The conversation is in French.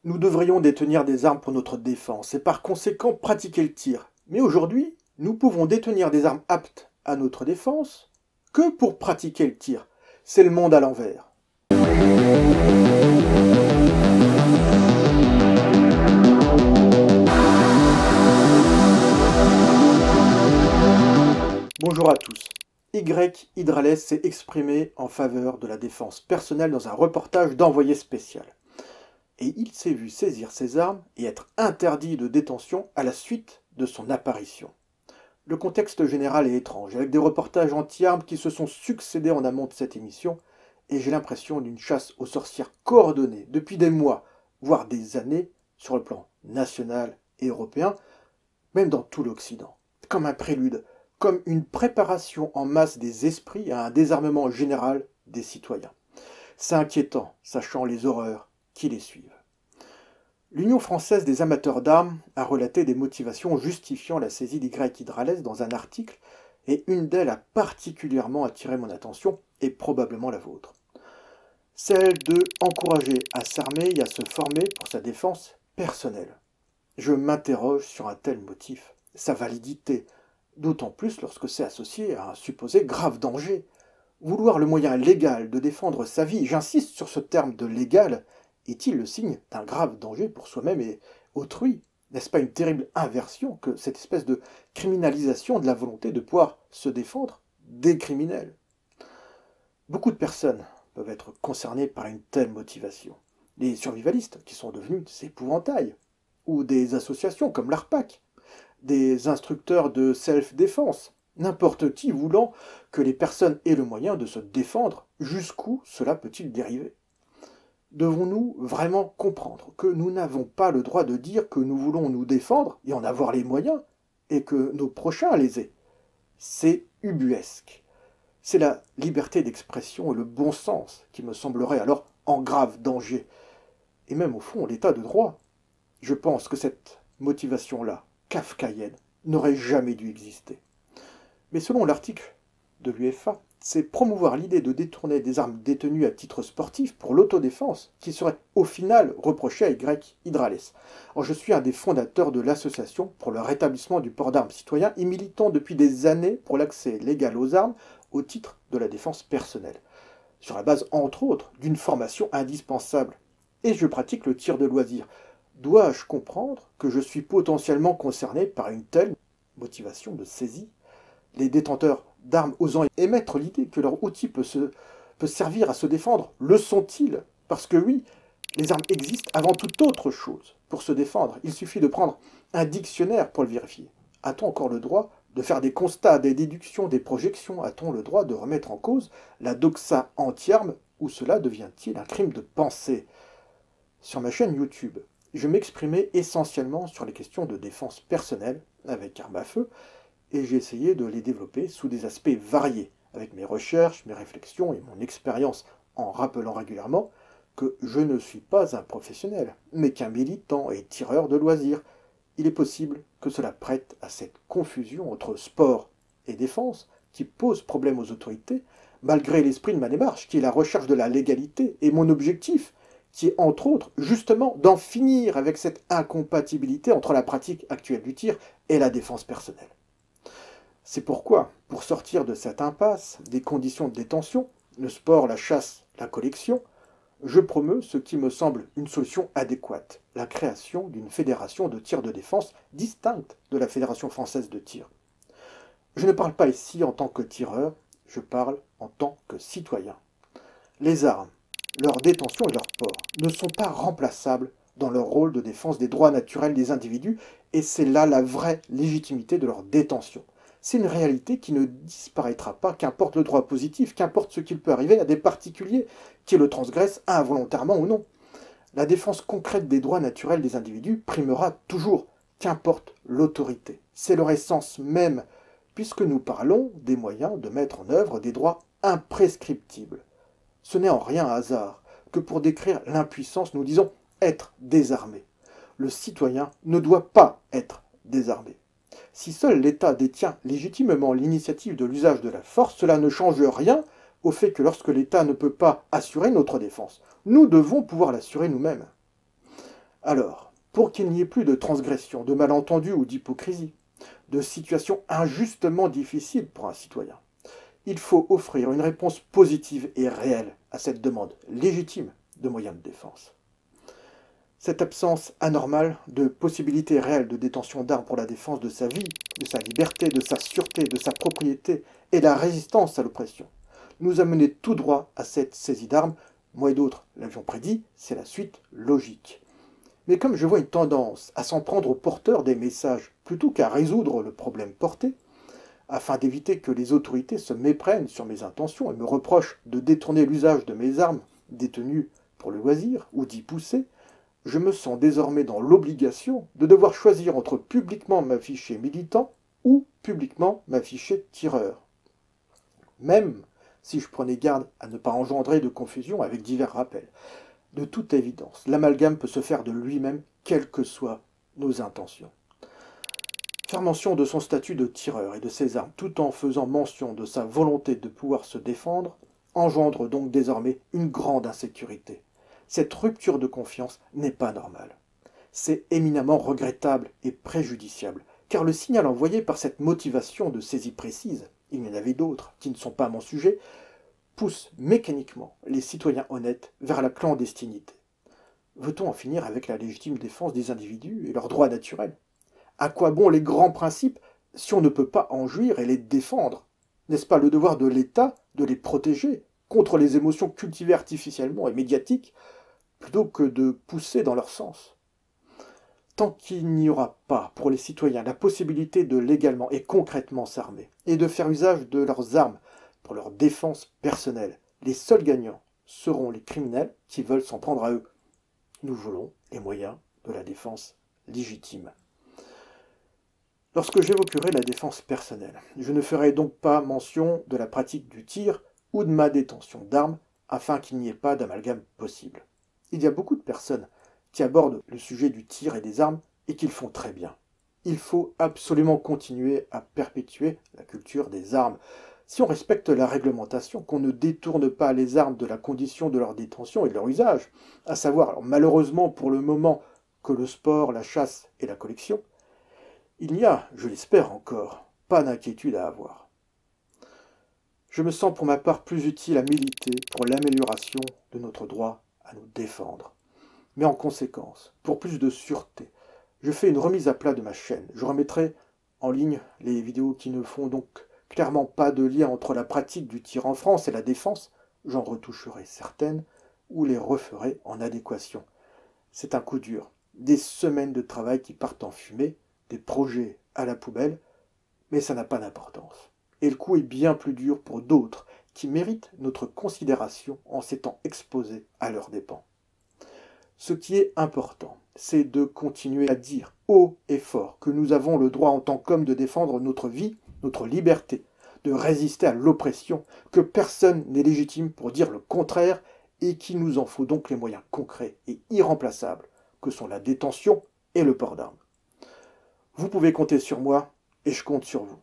Nous devrions détenir des armes pour notre défense et par conséquent pratiquer le tir. Mais aujourd'hui, nous pouvons détenir des armes aptes à notre défense que pour pratiquer le tir. C'est le monde à l'envers. Bonjour à tous. Y. Hydralès s'est exprimé en faveur de la défense personnelle dans un reportage d'Envoyé spécial. Et il s'est vu saisir ses armes et être interdit de détention à la suite de son apparition. Le contexte général est étrange, avec des reportages anti-armes qui se sont succédés en amont de cette émission, et j'ai l'impression d'une chasse aux sorcières coordonnée depuis des mois, voire des années, sur le plan national et européen, même dans tout l'Occident, comme un prélude, comme une préparation en masse des esprits à un désarmement général des citoyens. C'est inquiétant, sachant les horreurs qui les suivent. L'Union française des amateurs d'armes a relaté des motivations justifiant la saisie d'Y. Hydralès dans un article, et une d'elles a particulièrement attiré mon attention, et probablement la vôtre. Celle de encourager à s'armer et à se former pour sa défense personnelle. Je m'interroge sur un tel motif, sa validité, d'autant plus lorsque c'est associé à un supposé grave danger. Vouloir le moyen légal de défendre sa vie, j'insiste sur ce terme de légal, est-il le signe d'un grave danger pour soi-même et autrui? N'est-ce pas une terrible inversion que cette espèce de criminalisation de la volonté de pouvoir se défendre des criminels? Beaucoup de personnes peuvent être concernées par une telle motivation. Les survivalistes, qui sont devenus des épouvantails, ou des associations comme l'ARPAC, des instructeurs de self-défense, n'importe qui voulant que les personnes aient le moyen de se défendre, jusqu'où cela peut-il dériver? Devons-nous vraiment comprendre que nous n'avons pas le droit de dire que nous voulons nous défendre et en avoir les moyens, et que nos prochains les aient? C'est ubuesque. C'est la liberté d'expression et le bon sens qui me sembleraient alors en grave danger, et même au fond l'état de droit. Je pense que cette motivation-là, kafkaïenne, n'aurait jamais dû exister. Mais selon l'article de l'UEFA, c'est promouvoir l'idée de détourner des armes détenues à titre sportif pour l'autodéfense qui serait au final reproché à Y. Hydralès. Or, je suis un des fondateurs de l'association pour le rétablissement du port d'armes citoyen et militant depuis des années pour l'accès légal aux armes au titre de la défense personnelle, sur la base, entre autres, d'une formation indispensable. Et je pratique le tir de loisir. Dois-je comprendre que je suis potentiellement concerné par une telle motivation de saisie? Les détenteurs d'armes osant émettre l'idée que leur outil peut servir à se défendre, le sont-ils? Parce que oui, les armes existent avant toute autre chose. Pour se défendre, il suffit de prendre un dictionnaire pour le vérifier. A-t-on encore le droit de faire des constats, des déductions, des projections? A-t-on le droit de remettre en cause la doxa anti-armes, ou cela devient-il un crime de pensée? Sur ma chaîne YouTube, je m'exprimais essentiellement sur les questions de défense personnelle avec armes à feu, et j'ai essayé de les développer sous des aspects variés, avec mes recherches, mes réflexions et mon expérience, en rappelant régulièrement que je ne suis pas un professionnel, mais qu'un militant et tireur de loisirs. Il est possible que cela prête à cette confusion entre sport et défense, qui pose problème aux autorités, malgré l'esprit de ma démarche, qui est la recherche de la légalité, et mon objectif, qui est entre autres justement d'en finir avec cette incompatibilité entre la pratique actuelle du tir et la défense personnelle. C'est pourquoi, pour sortir de cette impasse des conditions de détention, le sport, la chasse, la collection, je promeus ce qui me semble une solution adéquate, la création d'une fédération de tir de défense distincte de la Fédération française de tir. Je ne parle pas ici en tant que tireur, je parle en tant que citoyen. Les armes, leur détention et leur port ne sont pas remplaçables dans leur rôle de défense des droits naturels des individus, et c'est là la vraie légitimité de leur détention. C'est une réalité qui ne disparaîtra pas, qu'importe le droit positif, qu'importe ce qu'il peut arriver à des particuliers qui le transgressent involontairement ou non. La défense concrète des droits naturels des individus primera toujours, qu'importe l'autorité. C'est leur essence même, puisque nous parlons des moyens de mettre en œuvre des droits imprescriptibles. Ce n'est en rien un hasard que pour décrire l'impuissance, nous disons être désarmé. Le citoyen ne doit pas être désarmé. Si seul l'État détient légitimement l'initiative de l'usage de la force, cela ne change rien au fait que lorsque l'État ne peut pas assurer notre défense, nous devons pouvoir l'assurer nous-mêmes. Alors, pour qu'il n'y ait plus de transgression, de malentendus ou d'hypocrisie, de situations injustement difficiles pour un citoyen, il faut offrir une réponse positive et réelle à cette demande légitime de moyens de défense. Cette absence anormale de possibilités réelles de détention d'armes pour la défense de sa vie, de sa liberté, de sa sûreté, de sa propriété et la résistance à l'oppression nous a mené tout droit à cette saisie d'armes. Moi et d'autres l'avions prédit, c'est la suite logique. Mais comme je vois une tendance à s'en prendre aux porteurs des messages plutôt qu'à résoudre le problème porté, afin d'éviter que les autorités se méprennent sur mes intentions et me reprochent de détourner l'usage de mes armes détenues pour le loisir ou d'y pousser, je me sens désormais dans l'obligation de devoir choisir entre publiquement m'afficher militant ou publiquement m'afficher tireur. Même si je prenais garde à ne pas engendrer de confusion avec divers rappels. De toute évidence, l'amalgame peut se faire de lui-même, quelles que soient nos intentions. Faire mention de son statut de tireur et de ses armes, tout en faisant mention de sa volonté de pouvoir se défendre, engendre donc désormais une grande insécurité. Cette rupture de confiance n'est pas normale. C'est éminemment regrettable et préjudiciable, car le signal envoyé par cette motivation de saisie précise, il y en avait d'autres qui ne sont pas mon sujet, pousse mécaniquement les citoyens honnêtes vers la clandestinité. Veut-on en finir avec la légitime défense des individus et leurs droits naturels? À quoi bon les grands principes si on ne peut pas en jouir et les défendre? N'est-ce pas le devoir de l'État de les protéger contre les émotions cultivées artificiellement et médiatiques, plutôt que de pousser dans leur sens? Tant qu'il n'y aura pas pour les citoyens la possibilité de légalement et concrètement s'armer et de faire usage de leurs armes pour leur défense personnelle, les seuls gagnants seront les criminels qui veulent s'en prendre à eux. Nous voulons les moyens de la défense légitime. Lorsque j'évoquerai la défense personnelle, je ne ferai donc pas mention de la pratique du tir ou de ma détention d'armes afin qu'il n'y ait pas d'amalgame possible. Il y a beaucoup de personnes qui abordent le sujet du tir et des armes et qui le font très bien. Il faut absolument continuer à perpétuer la culture des armes. Si on respecte la réglementation, qu'on ne détourne pas les armes de la condition de leur détention et de leur usage, à savoir, alors malheureusement pour le moment, que le sport, la chasse et la collection, il n'y a, je l'espère encore, pas d'inquiétude à avoir. Je me sens pour ma part plus utile à militer pour l'amélioration de notre droit à nous défendre. Mais en conséquence, pour plus de sûreté, je fais une remise à plat de ma chaîne. Je remettrai en ligne les vidéos qui ne font donc clairement pas de lien entre la pratique du tir en France et la défense. J'en retoucherai certaines ou les referai en adéquation. C'est un coup dur. Des semaines de travail qui partent en fumée, des projets à la poubelle, mais ça n'a pas d'importance. Et le coup est bien plus dur pour d'autres qui méritent notre considération en s'étant exposés à leurs dépens. Ce qui est important, c'est de continuer à dire haut et fort que nous avons le droit en tant qu'hommes de défendre notre vie, notre liberté, de résister à l'oppression, que personne n'est légitime pour dire le contraire et qu'il nous en faut donc les moyens concrets et irremplaçables que sont la détention et le port d'armes. Vous pouvez compter sur moi et je compte sur vous.